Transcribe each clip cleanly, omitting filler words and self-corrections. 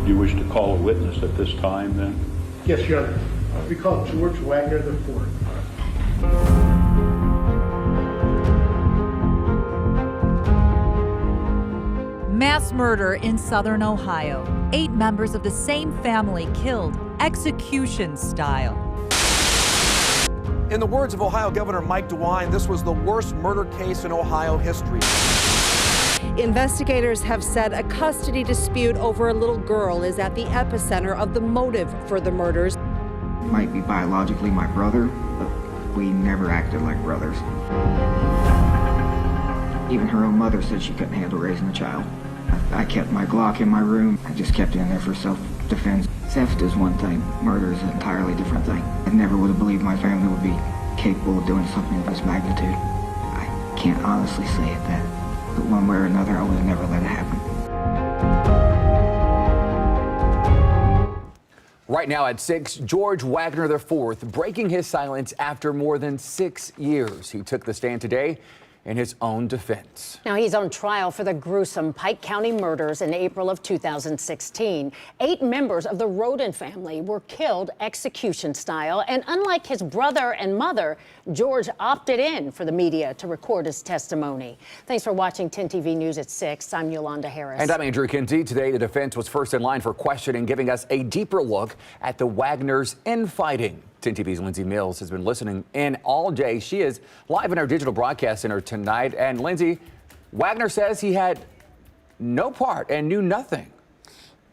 Do you wish to call a witness at this time then? Yes, Your Honor. We call George Wagner IV. Mass murder in southern Ohio. 8 members of the same family killed, execution style. In the words of Ohio Governor Mike DeWine, this was the worst murder case in Ohio history. Investigators have said a custody dispute over a little girl is at the epicenter of the motive for the murders. Might be biologically my brother, but we never acted like brothers. Even her own mother said she couldn't handle raising a child. I kept my Glock in my room. I just kept it in there for self-defense. Theft is one thing. Murder is an entirely different thing. I never would have believed my family would be capable of doing something of this magnitude. I can't honestly say it that, but one way or another, I would have never let it happen. Right now at 6, George Wagner IV breaking his silence after more than 6 years. He took the stand today in his own defense. Now he's on trial for the gruesome Pike County murders in April of 2016. 8 members of the Rhoden family were killed execution style, and unlike his brother and mother, George opted in for the media to record his testimony. Thanks for watching 10 TV News at 6. I'm Yolanda Harris. And I'm Andrew Kinsey. Today the defense was first in line for questioning, giving us a deeper look at the Wagners' infighting. 10 TV's Lindsay Mills has been listening in all day. She is live in our digital broadcast center tonight. And Lindsay, Wagner says he had no part and knew nothing.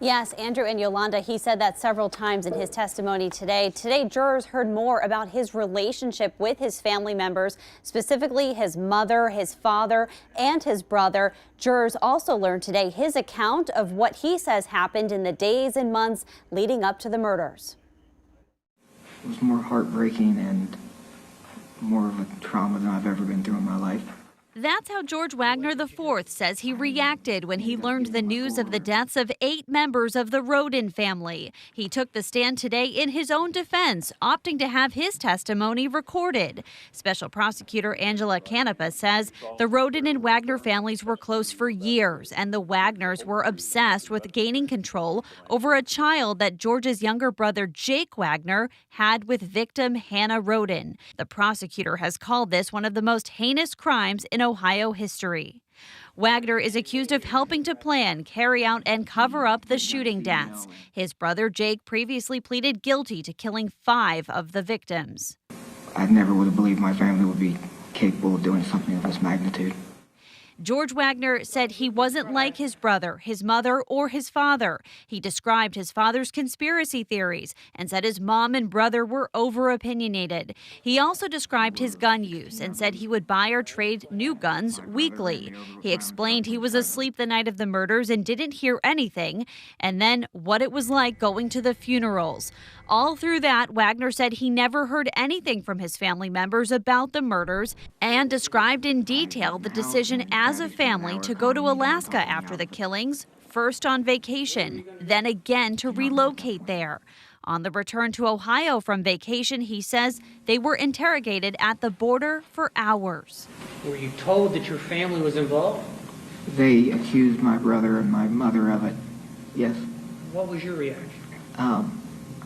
Yes, Andrew and Yolanda, he said that several times in his testimony today. Today, jurors heard more about his relationship with his family members, specifically his mother, his father, and his brother. Jurors also learned today his account of what he says happened in the days and months leading up to the murders. It was more heartbreaking and more of a trauma than I've ever been through in my life. That's how George Wagner IV says he reacted when he learned the news of the deaths of 8 members of the Rhoden family. He took the stand today in his own defense, opting to have his testimony recorded. Special Prosecutor Angela Canepa says the Rhoden and Wagner families were close for years, and the Wagners were obsessed with gaining control over a child that George's younger brother Jake Wagner had with victim Hannah Rhoden. The prosecutor has called this one of the most heinous crimes in Ohio history. Wagner is accused of helping to plan, carry out, and cover up the shooting deaths. His brother Jake previously pleaded guilty to killing 5 of the victims. I never would have believed my family would be capable of doing something of this magnitude. George Wagner said he wasn't like his brother, his mother, or his father. He described his father's conspiracy theories and said his mom and brother were over-opinionated. He also described his gun use and said he would buy or trade new guns weekly. He explained he was asleep the night of the murders and didn't hear anything, and then what it was like going to the funerals. All through that, Wagner said he never heard anything from his family members about the murders and described in detail the decision as a family to go to Alaska after the killings, first on vacation, then again to relocate there. On the return to Ohio from vacation, he says they were interrogated at the border for hours. Were you told that your family was involved? They accused my brother and my mother of it, yes. What was your reaction? I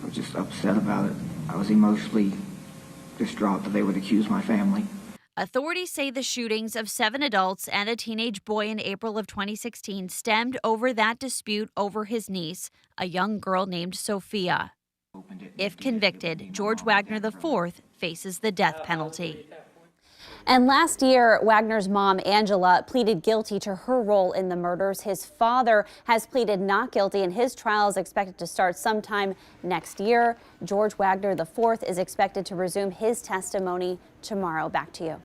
was just upset about it. I was emotionally distraught that they would accuse my family. Authorities say the shootings of 7 adults and a teenage boy in April of 2016 stemmed over that dispute over his niece, a young girl named Sophia. If convicted, George Wagner IV faces the death penalty. And last year, Wagner's mom, Angela, pleaded guilty to her role in the murders. His father has pleaded not guilty, and his trial is expected to start sometime next year. George Wagner IV is expected to resume his testimony tomorrow. Back to you.